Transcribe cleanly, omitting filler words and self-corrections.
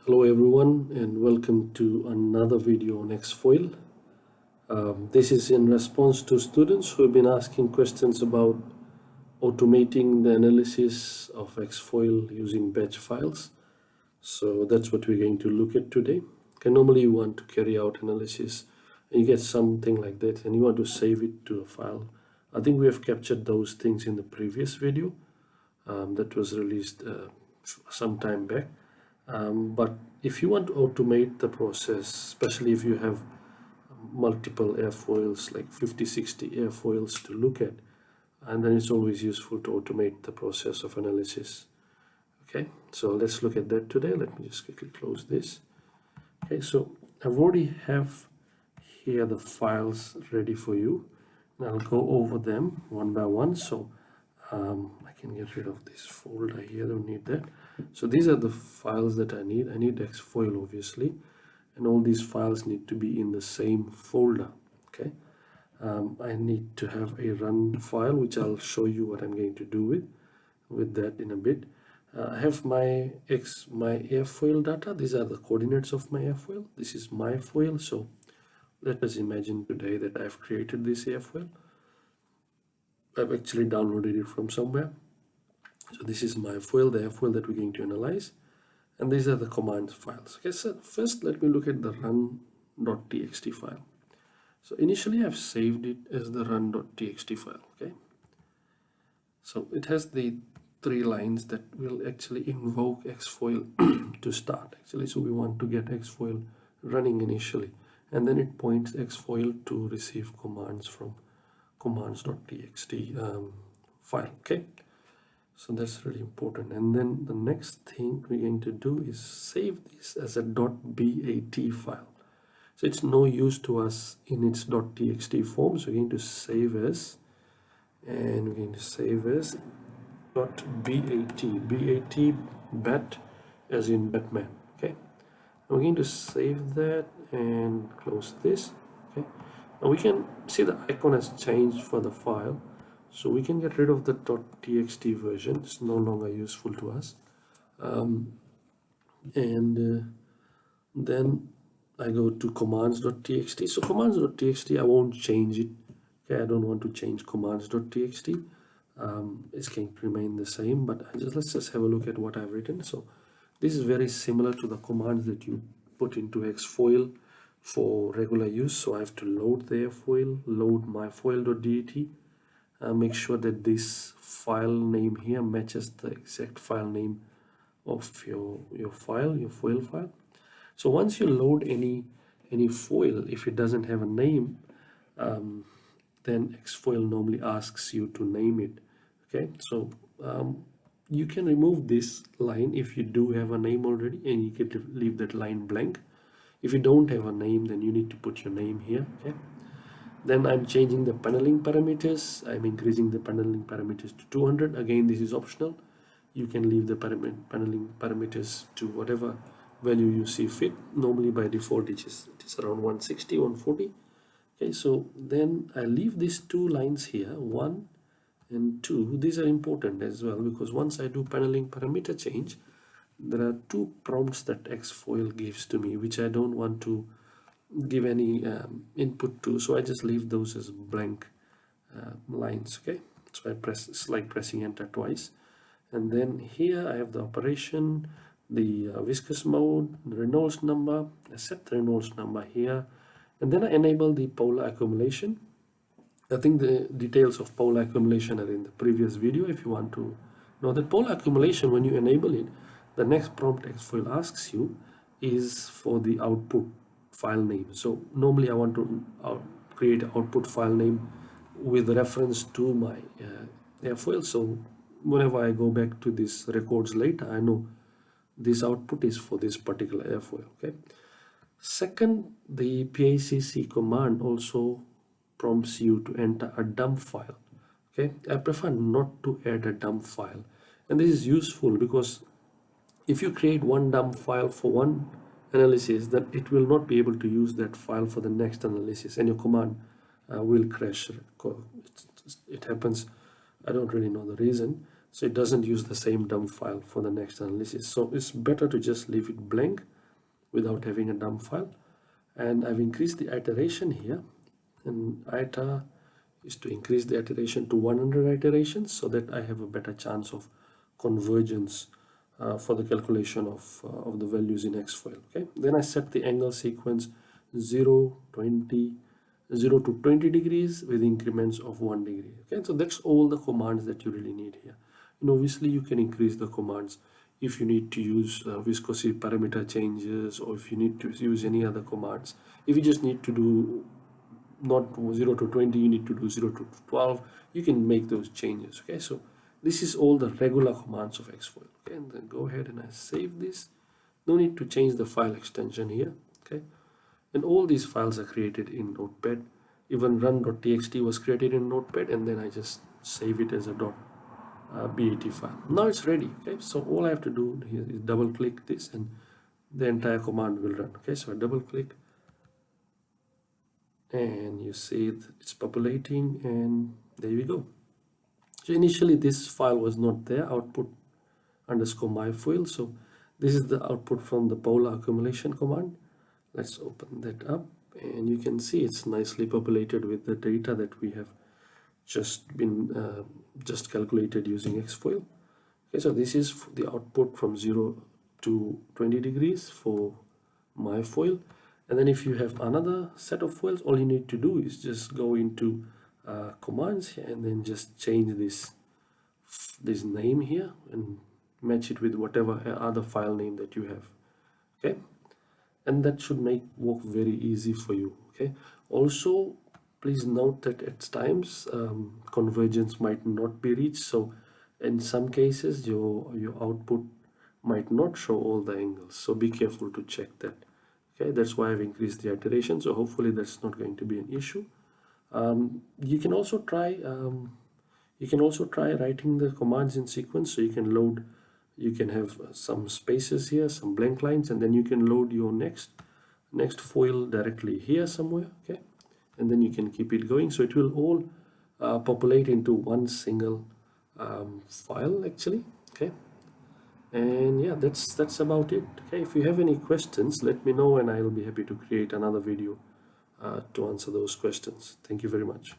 Hello everyone and welcome to another video on XFOIL. This is in response to students who have been asking questions about automating the analysis of XFOIL using batch files. So that's what we're going to look at today. Okay, normally you want to carry out analysis and you get something like that and you want to save it to a file. I think we have captured those things in the previous video that was released some time back. But if you want to automate the process, especially if you have multiple airfoils, like 50-60 airfoils to look at, and then it's always useful to automate the process of analysis. Okay, so let's look at that today. Let me just quickly close this. Okay, so I've already have here the files ready for you, and I'll go over them one by one. So I can get rid of this folder here, don't need that. So these are the files that I need. I need XFOIL obviously, and all these files need to be in the same folder. Okay, I need to have a run file, which I'll show you what I'm going to do with that in a bit. I have my airfoil data. These are the coordinates of my airfoil. This is my foil. So let us imagine today that I've created this airfoil. I've actually downloaded it from somewhere. So this is my foil, the airfoil that we're going to analyze, and these are the commands files. Okay, so first let me look at the run.txt file. So initially I've saved it as the run.txt file. Okay, so it has the 3 lines that will actually invoke XFOIL to start actually. So we want to get XFOIL running initially, and then it points XFOIL to receive commands from commands.txt file. Okay, so that's really important. And then the next thing we're going to do is save this as a .bat file. So it's no use to us in its .txt form, so we're going to save as, and we're going to save as .bat as in Batman. Okay, and we're going to save that and close this. Okay, now we can see the icon has changed for the file, so we can get rid of the .txt version. It's no longer useful to us. Then I go to commands.txt. So commands.txt, I won't change it. Okay, I don't want to change commands.txt. It's going to remain the same, but let's just have a look at what I've written. So this is very similar to the commands that you put into XFOIL for regular use. So I have to load the airfoil, load my foil.dat, make sure that this file name here matches the exact file name of your foil file. So once you load any foil, if it doesn't have a name, then XFOIL normally asks you to name it. Okay, so you can remove this line if you do have a name already, and you can leave that line blank. If you don't have a name, then you need to put your name here. Okay, then I'm changing the paneling parameters. I'm increasing the paneling parameters to 200. Again, this is optional. You can leave the paneling parameters to whatever value you see fit. Normally by default it is around 160, 140. Okay, so then I leave these 2 lines here, 1 and 2. These are important as well, because once I do paneling parameter change, there are 2 prompts that XFOIL gives to me, which I don't want to give any input to, so I just leave those as blank lines. Okay, so it's like pressing enter twice. And then here I have the operation, the viscous mode, the Reynolds number. I set the Reynolds number here, and then I enable the polar accumulation. I think the details of polar accumulation are in the previous video. If you want to know that polar accumulation, when you enable it, the next prompt XFOIL asks you is for the output file name. So normally I want to create an output file name with reference to my airfoil. So whenever I go back to these records later, I know this output is for this particular airfoil. Okay. Second, the PICC command also prompts you to enter a dump file. Okay, I prefer not to add a dump file, and this is useful because if you create one dump file for one analysis, then it will not be able to use that file for the next analysis, and your command will crash. It happens. I don't really know the reason, so it doesn't use the same dump file for the next analysis. So it's better to just leave it blank without having a dump file. And I've increased the iteration here, and iter is to increase the iteration to 100 iterations so that I have a better chance of convergence for the calculation of the values in XFOIL. Okay, then I set the angle sequence 0 to 20 degrees with increments of 1 degree. Okay, so that's all the commands that you really need here. And obviously you can increase the commands if you need to use viscosity parameter changes, or if you need to use any other commands. If you just need to do not 0 to 20, you need to do 0 to 12, you can make those changes. Okay, so this is all the regular commands of XFOIL. Okay, and then go ahead and I save this. No need to change the file extension here. Okay, and all these files are created in notepad. Even run.txt was created in notepad, and then I just save it as a .bat file. Now it's ready. Okay, so all I have to do here is double click this and the entire command will run. Okay, so I double click and you see it's populating, and there we go. So initially this file was not there, output underscore myfoil. So this is the output from the polar accumulation command. Let's open that up, and you can see it's nicely populated with the data that we have just been just calculated using XFOIL. Okay, so this is the output from 0 to 20 degrees for my foil. And then if you have another set of foils, all you need to do is just go into commands here and then just change this name here and match it with whatever other file name that you have. Okay, and that should make work very easy for you. Okay, also please note that at times convergence might not be reached. So in some cases your output might not show all the angles, so be careful to check that. Okay, that's why I've increased the iteration, so hopefully that's not going to be an issue. You can also try writing the commands in sequence. So you can have some spaces here, some blank lines, and then you can load your next foil directly here somewhere. Okay, and then you can keep it going, so it will all populate into one single file actually. Okay, and yeah, that's about it. Okay, if you have any questions, let me know and I'll be happy to create another video to answer those questions. Thank you very much.